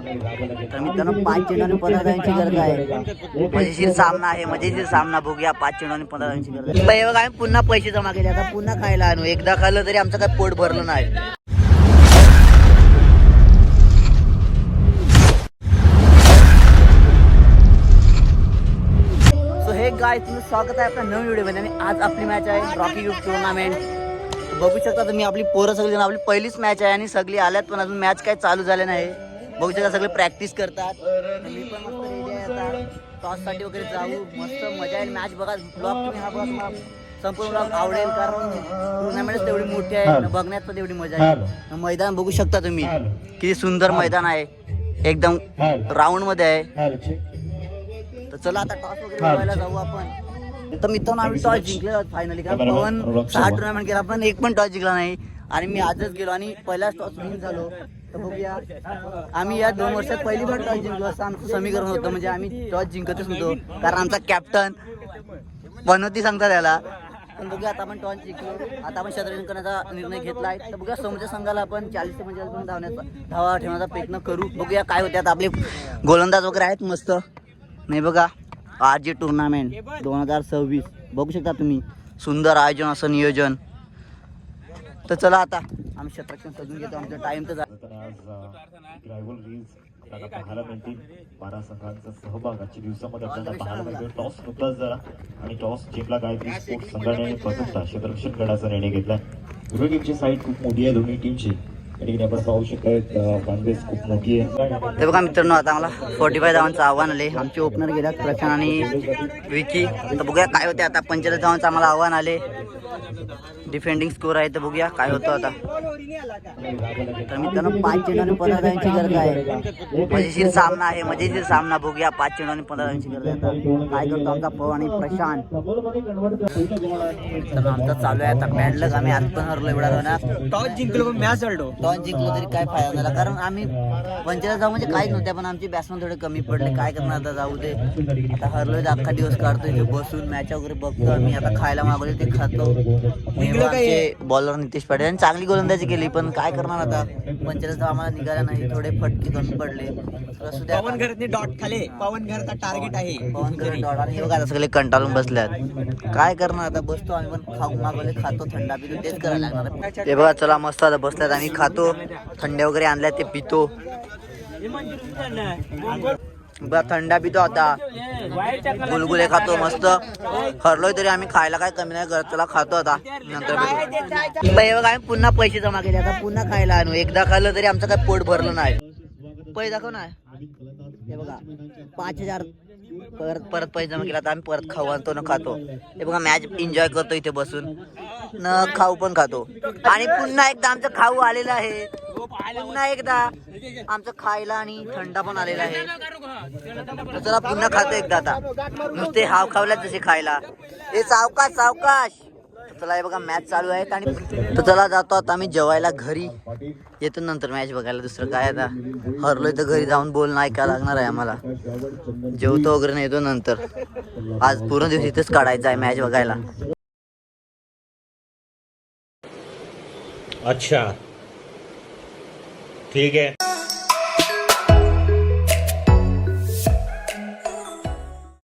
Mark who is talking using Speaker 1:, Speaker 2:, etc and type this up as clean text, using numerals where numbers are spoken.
Speaker 1: तर मित्रांनो 5 चेंडूंनी 15 धावांची गरज आहे. मजेशीर सामना आहे, मजेशीर सामना. बघूया 5 चेंडूंनी 15 धावांची गरज आहे. बघा आम्ही पुन्हा पैसे जमा केले, आता पुन्हा खायला आणू. एकदा खाल्लं तरी आमचं काय पोट भरलं नाही. सो हे गाइस, तुमचं स्वागत आहे आपल्या नवीन व्हिडिओमध्ये. आणि आज आपली मॅच आहे रॉकी युथ टुर्नामेंट. बघू शकता तुम्ही, आपली पोरं सगळी जण, आपली पहिलीच मॅच आहे आणि सगळी आल्यात, पण अजून मॅच काय चालू झाले नाही. बघू शकता सगळे प्रॅक्टिस करतात. मी पण मस्त रेडी आहे, आता टॉससाठी वगैरे जाऊ. मस्त मजा येईल मॅच. बघा ब्लॉग तुम्ही, हा बघा संपूर्ण ब्लॉग आवडेल, कारण टुर्नामेंटच तेवढी मोठी आहे, बघण्यात पण तेवढी मजा आहे. मैदान बघू शकता तुम्ही, किती सुंदर मैदान आहे, एकदम राऊंड मध्ये आहे. तर चला आता टॉस वगैरे बघायला जाऊ आपण. तर मित्रांनो, आम्ही टॉस जिंकले फायनली. कारण पवन 6 टुर्नामेंट केला, पण एक पण टॉस जिंकला नाही. आणि मी आजच गेलो आणि पहिलाच टॉस विन झालो. तर बघूया, आम्ही या 2 वर्षात पहिली पण टॉस जिंकलो असं आमचं समीकरण होतं. म्हणजे आम्ही टॉस जिंकतच नव्हतो, कारण आमचा कॅप्टन पनोती सांगता त्याला. पण बघूया, आता आपण टॉस जिंकलो. आता आपण शतरंज करण्याचा निर्णय घेतलाय. तर बघूया, समोरच्या संघाला आपण 40 ते 45 पण धावा ठेवण्याचा प्रयत्न करू. बघूया काय होते. आता आपले गोलंदाज वगैरे आहेत मस्त. नाही बघा, RJ टुर्नामेंट 2026 बघू शकता तुम्ही. सुंदर आयोजन, असं नियोजन. तर चला आता आम्ही शतरंज सजून घेतो. आमचा टाइम तर
Speaker 2: पाहायला मिळतील. 12 संघांचा सहभाग आजच्या दिवसामध्ये आपल्याला पाहायला मिळतो. टॉस नुकताच झाला आणि टॉस जिंकला गायत्री स्पोर्ट्स संघाने बघता क्षेत्ररक्षण गडाचा निर्णय घेतला. दोन्ही टीमची साईड खूप मोठी आहे, दोन्ही टीमची. आपण पाहू शकतो फॅनबेस खूप मोठी आहे.
Speaker 1: ते बघा मित्रांनो, आता आम्हाला 45 धावांचं आव्हान आले. आमचे ओपनर गेल्यात प्रशांत आणि विकी. तर बघूया काय होते. आता 45 धावांचं आम्हाला आव्हान आले. डिफेंडिंग स्कोर आहे, तर बघूया काय होतं आता. तर मित्रांनो 5 चेंडूंनी 15 धावांची गरज आहे. मजेशीर सामना आहे, मजेशीर सामना. बघूया 5 चेंडूंनी 15 धावांची गरज आहे. आता काय करतो आमचा पवन आणि प्रशांत. तर आमचा चालू आहे आता बॅड लक. आम्ही आज पण हरलो एवढा ना.
Speaker 3: टॉस जिंकलो पण मॅच हरलो.
Speaker 1: टॉस जिंकलो तरी काय फायदा झाला, कारण आम्ही 45 धाव म्हणजे काहीच नव्हत्या, पण आमचे बॅट्समन थोडे कमी पडले. काय करणार आता, जाऊ दे. आता हरलोय, अख्खा दिवस काढतोय इथे बसून, मॅच वगैरे बघतो आम्ही. आता खायला मागवले ते खातो. बॉलर नितेश पाटील यांनी चांगली गोलंदाजी केली, पण काय करणार आता. 45 धाव आम्हाला निघाल्या नाही, थोडे फटके कमी पडले.
Speaker 3: पवन घरात डॉट खाले. पवन घराचा टार्गेट आहे.
Speaker 1: पवन घरात डॉट. आणि हे बघा आता सगळे कंटाळून बसल्यात. काय करणार आता, बसतो आम्ही पण. खाऊ मागवले, खातो, थंडा पितो, तेच करायला लागणार. ते बघा, चला मस्त आता बसल्यात आणि खातो. थंड्या वगैरे आणल्या ते पितो. बघा थंडा पितो आता, गुलगुले खातो मस्त. हरलोय तरी आम्ही खायला काय कमी नाही करत. चला खातो आता, नंतर बघा आम्ही पुन्हा पैसे जमा केले, आता पुन्हा खायला आणू. एकदा खाल्लं तरी आमचं काय पोट भरलं नाही. पैसे दाखव ना. हे बघा 5000 परत पैसे जमा केला. आता आम्ही परत खाऊ आणतो ना खातो. हे बघा मॅच एन्जॉय करतो इथे बसून, न खाऊ पण खातो. आणि पुन्हा एकदा आमचं खाऊ आलेलं आहे. पुन्हा एकदा आमचं खायला आणि थंडा पण आलेला आहे. तर चला पुन्हा खातो एकदा. आता नुसते हाव खावल्यात जसे खायला. हे सावकाश सावकाश. चला हे बघा मॅच चालू आहे. आणि तर चला जातो आता आम्ही जेवायला घरी. येतो नंतर मॅच बघायला. दुसरं काय आता, हरलोय तर घरी जाऊन बोलणं ऐका लागणार आहे आम्हाला. जेवतो वगैरे नाही, येतो नंतर. आज पूर्ण दिवस इथेच काढायचा आहे मॅच बघायला.
Speaker 4: अच्छा ठीक है.